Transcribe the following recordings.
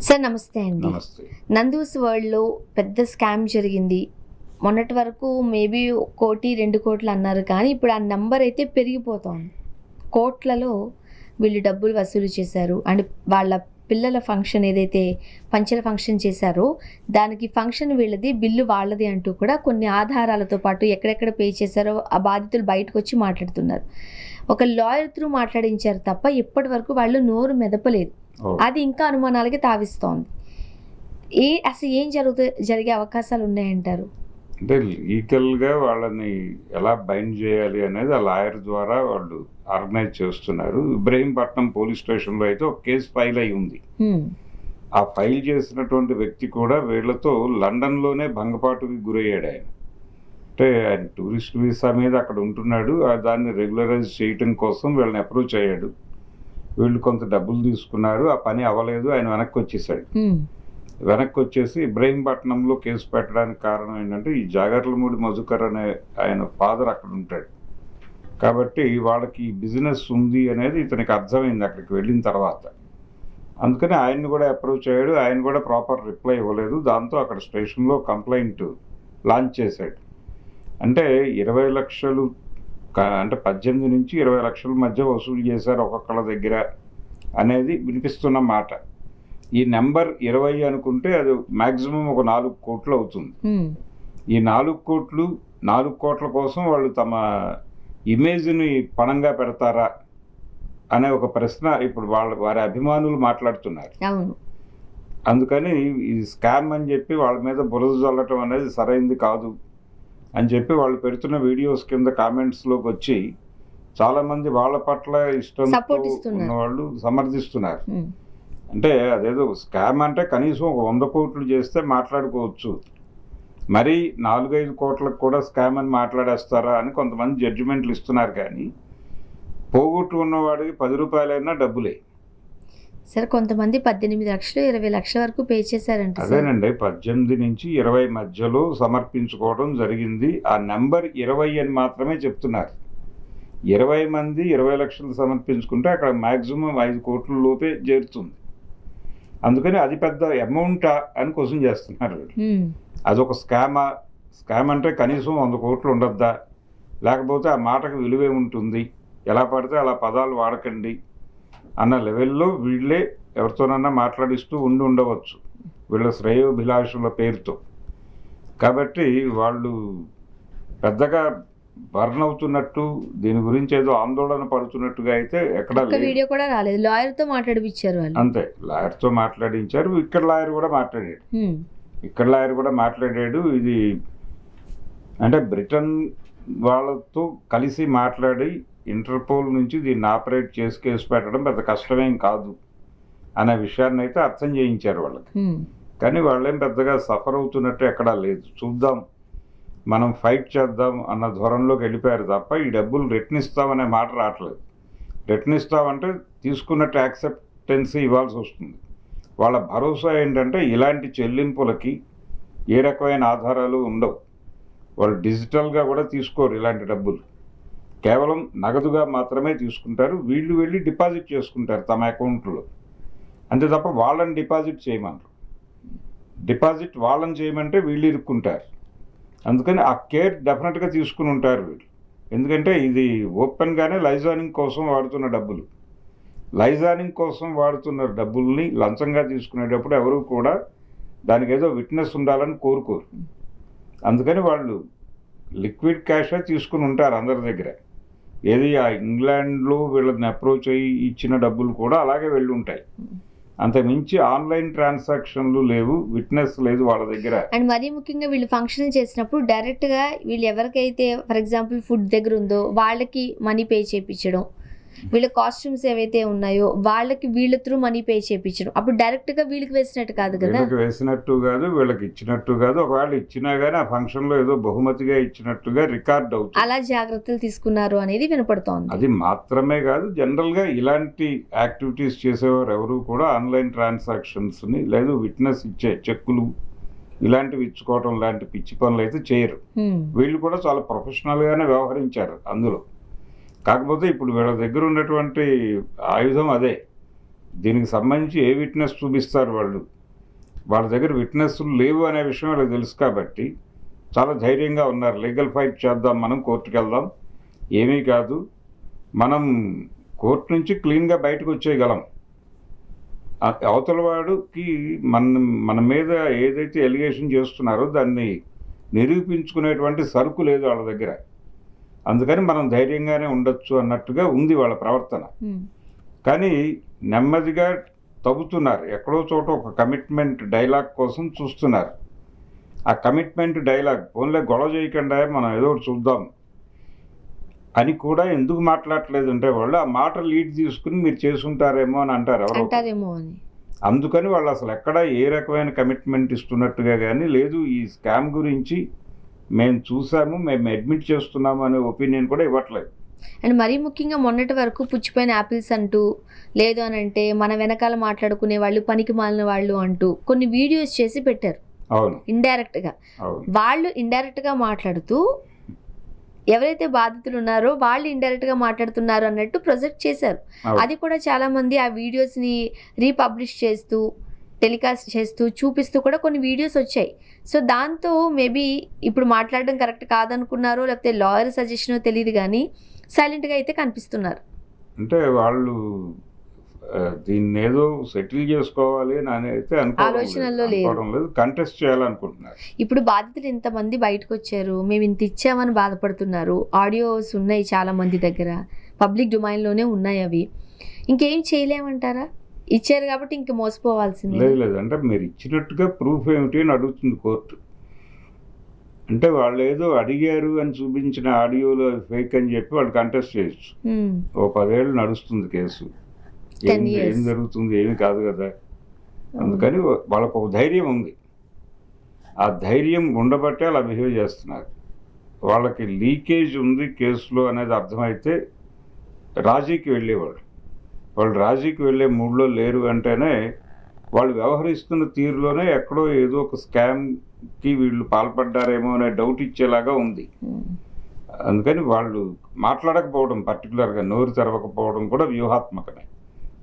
Sir నమస్తే అండి. నమస్తే. నందూస్ వరల్డ్‌లో పెద్ద స్కామ్ జరిగింది. మొన్నటి వరకు మేబీ 1,00,00,000, 2,00,00,000 అన్నారు కానీ ఇప్పుడు ఆ నంబర్ అయితే పెరిగిపోతోంది. కోట్లలో వీళ్ళు డబ్బులు వసూలు చేశారు. అండ్ వాళ్ళ పిల్లల ఫంక్షన్ ఏదైతే పంచెల ఫంక్షన్ చేశారో దానికి ఫంక్షన్ వీళ్ళది, బిల్లు వాళ్ళది అంటూ కూడా కొన్ని ఆధారాలతో పాటు ఎక్కడెక్కడ పే చేశారో ఆ బాధితులు బయటకు వచ్చి మాట్లాడుతున్నారు. ఒక లాయర్ త్రూ మాట్లాడించారు తప్ప ఇప్పటి వరకు వాళ్ళు నోరు మెదపలేదు. అది ఇంకా అనుమానాలకి తావిస్తోంది. అసలు ఏం జరిగే అవకాశాలు ఉన్నాయంటారు? అంటే లీగల్గా వాళ్ళని ఎలా బైండ్ చేయాలి అనేది ఆ లాయర్ ద్వారా వాళ్ళు ఆర్గనైజ్ చేస్తున్నారు. ఇబ్రహీంపట్నం పోలీస్ స్టేషన్లో అయితే ఒక కేసు ఫైల్ అయి ఉంది. ఆ ఫైల్ చేసినటువంటి వ్యక్తి కూడా వీళ్ళతో లండన్లోనే భంగపాటుకి గురయ్యాడు. అంటే ఆయన టూరిస్ట్ వీసా మీద అక్కడ ఉంటున్నాడు. దాన్ని రెగ్యులరైజ్ చేయటం కోసం వీళ్ళని అప్రోచ్ అయ్యాడు. వీళ్ళు కొంత డబ్బులు తీసుకున్నారు, ఆ పని అవ్వలేదు, ఆయన వెనక్కి వచ్చేసాడు. వెనక్కి వచ్చేసి ఇబ్రహీంపట్నంలో కేసు పెట్టడానికి కారణం ఏంటంటే ఈ జాగర్లమూడి మధుకర్ అనే ఆయన ఫాదర్ అక్కడ ఉంటాడు కాబట్టి వాళ్ళకి బిజినెస్ ఉంది అనేది ఇతనికి అర్థమైంది అక్కడికి వెళ్ళిన తర్వాత. అందుకని ఆయన్ని కూడా అప్రోచ్ అయ్యాడు. ఆయన కూడా ప్రాపర్ రిప్లై ఇవ్వలేదు. దాంతో అక్కడ స్టేషన్లో కంప్లైంట్ లాంచ్ చేశాడు. అంటే 20 లక్షలు అంటే 18 నుంచి 20 లక్షల మధ్య వసూలు చేశారు ఒక్కొక్కళ్ళ దగ్గర అనేది వినిపిస్తున్న మాట. ఈ నెంబర్ 20 అనుకుంటే అది మ్యాక్సిమం ఒక 4 కోట్లు అవుతుంది. ఈ 4 కోట్ల కోసం వాళ్ళు తమ ఇమేజ్ని పణంగా పెడతారా అనే ఒక ప్రశ్న ఇప్పుడు వారి అభిమానులు మాట్లాడుతున్నారు. అందుకని ఈ స్కామ్ అని చెప్పి వాళ్ళ మీద బురద చల్లటం అనేది సరైంది కాదు అని చెప్పి వాళ్ళు పెడుతున్న వీడియోస్ కింద కామెంట్స్లోకి వచ్చి చాలామంది వాళ్ళ పట్ల ఇష్టం ఉన్న వాళ్ళు సమర్థిస్తున్నారు. అంటే అదేదో స్కామ్ అంటే కనీసం ఒక 100 కోట్లు చేస్తే మాట్లాడుకోవచ్చు, మరి 4-5 కోట్లకు కూడా స్కామ్ అని మాట్లాడేస్తారా అని కొంతమంది జడ్జిమెంట్లు ఇస్తున్నారు. కానీ పోగొట్టు ఉన్నవాడికి 10 రూపాయలైనా డబ్బులే. సరే, కొంతమంది 18 లక్షలు 20 లక్షల వరకు పే చేశారంట. అదేనండి, 18 నుంచి 20 మధ్యలో సమర్పించుకోవడం జరిగింది. ఆ నెంబర్ 20 అని మాత్రమే చెప్తున్నారు. 20 మంది 20 లక్షలు సమర్పించుకుంటే అక్కడ మ్యాక్సిమం 5 కోట్ల లోపే చేరుతుంది. అందుకని అది పెద్ద అమౌంటా అని క్వశ్చన్ చేస్తున్నారు. అదొక స్కామ్ అంటే కనీసం 100 కోట్లు ఉండద్దా, లేకపోతే ఆ మాటకు విలువే ఉంటుంది, ఎలా పడితే అలా పదాలు వాడకండి అన్న లెవెల్లో వీళ్ళే ఎవరితోనన్నా మాట్లాడిస్తూ ఉండవచ్చు వీళ్ళ శ్రేయోభిలాషుల పేరుతో. కాబట్టి వాళ్ళు పెద్దగా బర్న్ అవుతున్నట్టు, దీని గురించి ఏదో ఆందోళన పడుతున్నట్టుగా అయితే ఎక్కడ వీడియో కూడా రాలేదు. లాయర్తో మాట్లాడిపించారు వాళ్ళు. అంతే, లాయర్తో మాట్లాడించారు. ఇక్కడ లాయర్ కూడా మాట్లాడాడు. ఇది అంటే బ్రిటన్ వాళ్ళతో కలిసి మాట్లాడి ఇంటర్పోల్ నుంచి దీన్ని ఆపరేట్ చేసి కేసు పెట్టడం పెద్ద కష్టమేం కాదు అనే విషయాన్ని అయితే అర్థం చేయించారు వాళ్ళకి. కానీ వాళ్ళేం పెద్దగా సఫర్ అవుతున్నట్టు ఎక్కడా లేదు. చూద్దాం, మనం ఫైట్ చేద్దాం అన్న ధోరణిలోకి వెళ్ళిపోయారు తప్ప ఈ డబ్బులు రిటర్న్ ఇస్తామనే మాట రావట్లేదు. రిటర్న్ ఇస్తామంటే తీసుకున్నట్టు యాక్సెప్టెన్సీ ఇవ్వాల్సి వస్తుంది. వాళ్ళ భరోసా ఏంటంటే ఇలాంటి చెల్లింపులకి ఏ రకమైన ఆధారాలు ఉండవు. వాళ్ళు డిజిటల్గా కూడా తీసుకోరు ఇలాంటి డబ్బులు, కేవలం నగదుగా మాత్రమే తీసుకుంటారు. వీళ్ళు వెళ్ళి డిపాజిట్ చేసుకుంటారు తమ అకౌంట్లో, అంతే తప్ప వాళ్ళని డిపాజిట్ చేయమన్నారు. డిపాజిట్ వాళ్ళని చేయమంటే వీళ్ళు ఇరుక్కుంటారు. అందుకని ఆ కేర్ డెఫినెట్గా తీసుకుని ఉంటారు వీళ్ళు. ఎందుకంటే ఇది ఓపెన్గానే లైజానింగ్ కోసం వాడుతున్న డబ్బులు. లైజానింగ్ కోసం వాడుతున్న డబ్బుల్ని లంచంగా తీసుకునేటప్పుడు ఎవరు కూడా దానికి ఏదో విట్నెస్ ఉండాలని కోరుకోరు. అందుకని వాళ్ళు లిక్విడ్ క్యాషే తీసుకుని ఉంటారు అందరి దగ్గర. ఏది ఆ ఇంగ్లాండ్లో వీళ్ళని అప్రోచ్ అయ్యి ఇచ్చిన డబ్బులు కూడా అలాగే వెళ్ళి ఉంటాయి. అంత మించి ఆన్లైన్ ట్రాన్సాక్షన్లు లేవు, విట్నెస్ లేదు వాళ్ళ దగ్గర. అండ్ మరీ ముఖ్యంగా వీళ్ళు ఫంక్షన్ చేసినప్పుడు డైరెక్ట్గా వీళ్ళు ఎవరికైతే ఫర్ ఎగ్జాంపుల్ ఫుడ్ దగ్గర ఉందో వాళ్ళకి మనీ పే చేయించడం, వీళ్ళ కాస్ట్యూమ్స్ ఏవైతే ఉన్నాయో వాళ్ళకి వీళ్ళ త్రూ మనీ పే చేయించడం. అప్పుడు డైరెక్ట్గా వీళ్ళకి వేసినట్టు కాదు కదా. వీళ్ళకి వేసినట్టు కాదు, వీళ్ళకి ఇచ్చినట్టు కాదు. ఒకవేళ ఇచ్చినా కానీ ఆ ఫంక్షన్లో ఏదో బహుమతిగా ఇచ్చినట్టుగా రికార్డ్ అవుతుంది. అలా జాగ్రత్తలు తీసుకున్నారు అనేది వినపడుతోంది. అది మాత్రమే కాదు, జనరల్గా ఇలాంటి యాక్టివిటీస్ చేసేవారు ఎవరు కూడా ఆన్లైన్ ట్రాన్సాక్షన్స్ని లేదు విట్నెస్ ఇచ్చే చెక్కులు ఇలాంటివి ఇచ్చుకోవడం లాంటి పిచ్చి పనులు అయితే చేయరు. వీళ్ళు కూడా చాలా ప్రొఫెషనల్గానే వ్యవహరించారు అందులో. కాకపోతే ఇప్పుడు వీళ్ళ దగ్గర ఉన్నటువంటి ఆయుధం అదే. దీనికి సంబంధించి ఏ విట్నెస్ చూపిస్తారు వాళ్ళు వాళ్ళ దగ్గర విట్నెస్లు లేవు అనే విషయం వాళ్ళకి తెలుసు కాబట్టి చాలా ధైర్యంగా ఉన్నారు. లీగల్ ఫైట్ చేద్దాం, మనం కోర్టుకు వెళ్దాం, ఏమీ కాదు, మనం కోర్టు నుంచి క్లీన్గా బయటకు వచ్చేయగలం. అవతల వాడికి మన మీద ఏదైతే ఎలిగేషన్ చేస్తున్నారో దాన్ని నిరూపించుకునేటువంటి సరుకు లేదు వాళ్ళ దగ్గర. అందుకని మనం ధైర్యంగానే ఉండొచ్చు అన్నట్టుగా ఉంది వాళ్ళ ప్రవర్తన. కానీ నెమ్మదిగా తవ్వుతున్నారు. ఎక్కడో చోట ఒక కమిట్మెంట్ డైలాగ్ కోసం చూస్తున్నారు. ఆ కమిట్మెంట్ డైలాగ్ ఓన్లీ గొడవ చేయకుండా మనం ఏదో ఒకటి చూద్దాం అని కూడా ఎందుకు మాట్లాడట్లేదు అంటే వాళ్ళు ఆ మాట లీడ్ తీసుకుని మీరు చేసుంటారేమో అని అంటారేమో అని. అందుకని వాళ్ళు అసలు ఎక్కడ ఏ రకమైన కమిట్మెంట్ ఇస్తున్నట్టుగా కానీ లేదు, ఈ స్కామ్ గురించి మేము చూసాము, మేము అడ్మిట్ చేస్తున్నాము అనే ఒపీనియన్ కూడా ఇవ్వట్లేదు. అండ్ మరీ ముఖ్యంగా మొన్నటి వరకు పుచ్చిపోయిన యాపిల్స్ అంటూ, లేదు అని అంటే మన వెనకాల మాట్లాడుకునే వాళ్ళు పనికి మాలిన వాళ్ళు అంటూ కొన్ని వీడియోస్ చేసి పెట్టారు. అవును, ఇండైరెక్ట్గా వాళ్ళు ఇండైరెక్ట్గా మాట్లాడుతూ ఎవరైతే బాధితులు ఉన్నారో వాళ్ళు ఇండైరెక్ట్గా మాట్లాడుతున్నారు అన్నట్టు ప్రొజెక్ట్ చేశారు. అది కూడా చాలామంది ఆ వీడియోస్ని రీపబ్లిష్ చేస్తూ టెలికాస్ట్ చేస్తూ చూపిస్తూ కూడా కొన్ని వీడియోస్ వచ్చాయి. సో దాంతో మేబీ ఇప్పుడు మాట్లాడడం కరెక్ట్ కాదనుకున్నారో లేకపోతే లాయర్ సజెషనో తెలియదు కానీ సైలెంట్గా అయితే కనిపిస్తున్నారు. అంటే వాళ్ళు దీన్ని ఏదో సెటిల్ చేసుకోవాలి అని అయితే ఆలోచనలో లేదు, కంటెస్ట్ చేయాలనుకుంటున్నారు. ఇప్పుడు బాధితులు ఇంతమంది బయటకు వచ్చారు, మేము ఇంత ఇచ్చామని బాధపడుతున్నారు. ఆడియోస్ ఉన్నాయి చాలా మంది దగ్గర, పబ్లిక్ డొమైన్లోనే ఉన్నాయి అవి. ఇంకేం చేయలేమంటారా? ఇచ్చారు కాబట్టి ఇంక మోసపోవాల్సిందే. లేదు అంటే మీరు ఇచ్చినట్టుగా ప్రూఫ్ ఏమిటి అని అడుగుతుంది కోర్టు. అంటే వాళ్ళు ఏదో అడిగారు అని చూపించిన ఆడియోలో ఫేక్ అని చెప్పి వాళ్ళు కంటెస్ట్ చేయొచ్చు. ఓ 10 ఏళ్ళు నడుస్తుంది కేసు, ఏం జరుగుతుంది, ఏమి కాదు కదా. అందుకని వాళ్ళకు ఒక ధైర్యం ఉంది. ఆ ధైర్యం ఉండబట్టే అలా బిహేవ్ చేస్తున్నారు. వాళ్ళకి లీకేజ్ ఉంది కేసులో అనేది అర్థమైతే రాజీకి వెళ్ళేవాళ్ళు. వాళ్ళు రాజీకి వెళ్ళే మూడ్లో లేరు అంటేనే వాళ్ళు వ్యవహరిస్తున్న తీరులోనే ఎక్కడో ఏదో ఒక స్కామ్కి వీళ్ళు పాల్పడ్డారేమో అనే డౌట్ ఇచ్చేలాగా ఉంది. అందుకని వాళ్ళు మాట్లాడకపోవడం, పర్టికులర్గా నోరు తెరవకపోవడం కూడా వ్యూహాత్మకమే.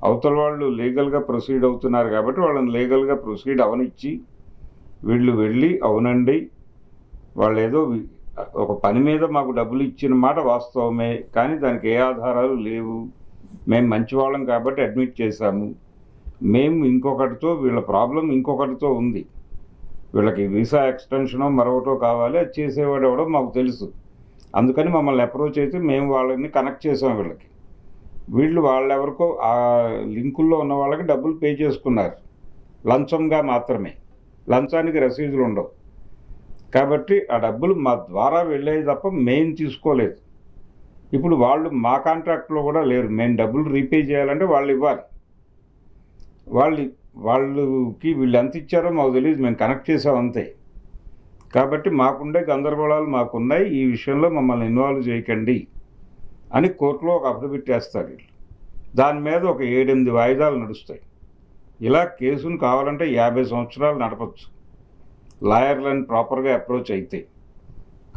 అవతల వాళ్ళు లీగల్గా ప్రొసీడ్ అవుతున్నారు కాబట్టి వాళ్ళని లీగల్గా ప్రొసీడ్ అవనిచ్చి వీళ్ళు వెళ్ళి అవునండి వాళ్ళు ఏదో ఒక పని మీద మాకు డబ్బులు ఇచ్చిన మాట వాస్తవమే, కానీ దానికి ఏ ఆధారాలు లేవు, మేము మంచివాళ్ళం కాబట్టి అడ్మిట్ చేశాము, మేము ఇంకొకటితో వీళ్ళ ప్రాబ్లం ఇంకొకటితో ఉంది, వీళ్ళకి వీసా ఎక్స్టెన్షనో మరొకటో కావాలి, అది చేసేవాడు ఎవడో మాకు తెలుసు, అందుకని మమ్మల్ని అప్రోచ్ అయితే మేము వాళ్ళని కనెక్ట్ చేసాం వీళ్ళకి. వీళ్ళు వాళ్ళెవరికో ఆ లింకుల్లో ఉన్న వాళ్ళకి డబ్బులు పే చేసుకున్నారు లంచంగా మాత్రమే, లంచానికి రసీదులు ఉండవు. కాబట్టి ఆ డబ్బులు మా ద్వారా వెళ్ళేది తప్ప మేము తీసుకోలేదు. ఇప్పుడు వాళ్ళు మా కాంట్రాక్ట్లో కూడా లేరు, మేము డబ్బులు రీపే చేయాలంటే వాళ్ళు ఇవ్వాలి. వాళ్ళకి వీళ్ళు ఎంత ఇచ్చారో మాకు తెలియదు, మేము కనెక్ట్ చేసాం అంతే. కాబట్టి మాకుండే గందరగోళాలు మాకున్నాయి, ఈ విషయంలో మమ్మల్ని ఇన్వాల్వ్ చేయకండి అని కోర్టులో ఒక అఫిడవిట్ వేస్తారు వీళ్ళు. దాని మీద ఒక 7-8 వాయిదాలు నడుస్తాయి. ఇలా కేసును కావాలంటే 50 సంవత్సరాలు నడపచ్చు లాయర్లను ప్రాపర్గా అప్రోచ్ అయితే.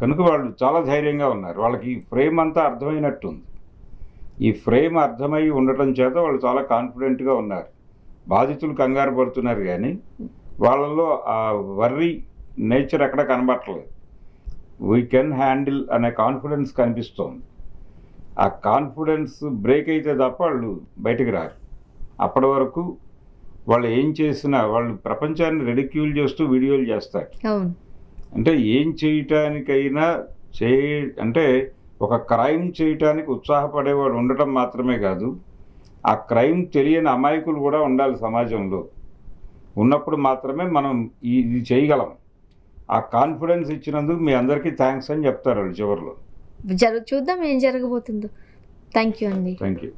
కనుక వాళ్ళు చాలా ధైర్యంగా ఉన్నారు. వాళ్ళకి ఈ ఫ్రేమ్ అంతా అర్థమైనట్టుంది. ఈ ఫ్రేమ్ అర్థమై ఉండటం చేత వాళ్ళు చాలా కాన్ఫిడెంట్గా ఉన్నారు. బాధితులు కంగారు పడుతున్నారు కానీ వాళ్ళల్లో ఆ వర్రీ నేచర్ ఎక్కడ కనబట్టలేదు. వీ కెన్ హ్యాండిల్ అనే కాన్ఫిడెన్స్ కనిపిస్తోంది. ఆ కాన్ఫిడెన్స్ బ్రేక్ అయితే తప్ప వాళ్ళు బయటకు రారు. అప్పటి వరకు వాళ్ళు ఏం చేసినా వాళ్ళు ప్రపంచాన్ని రెడిక్యూల్ చేస్తూ వీడియోలు చేస్తారు. అంటే ఏం చేయటానికైనా అంటే ఒక క్రైమ్ చేయటానికి ఉత్సాహపడేవాడు ఉండటం మాత్రమే కాదు, ఆ క్రైమ్ తెలియని అమాయకులు కూడా ఉండాలి సమాజంలో. ఉన్నప్పుడు మాత్రమే మనం ఇది చేయగలం. ఆ కాన్ఫిడెన్స్ ఇచ్చినందుకు మీ అందరికీ థ్యాంక్స్ అని చెప్తారు వాళ్ళు చివరిలో. చూద్దాం ఏం జరగబోతుందో. థ్యాంక్ యూ అండి. Thank you.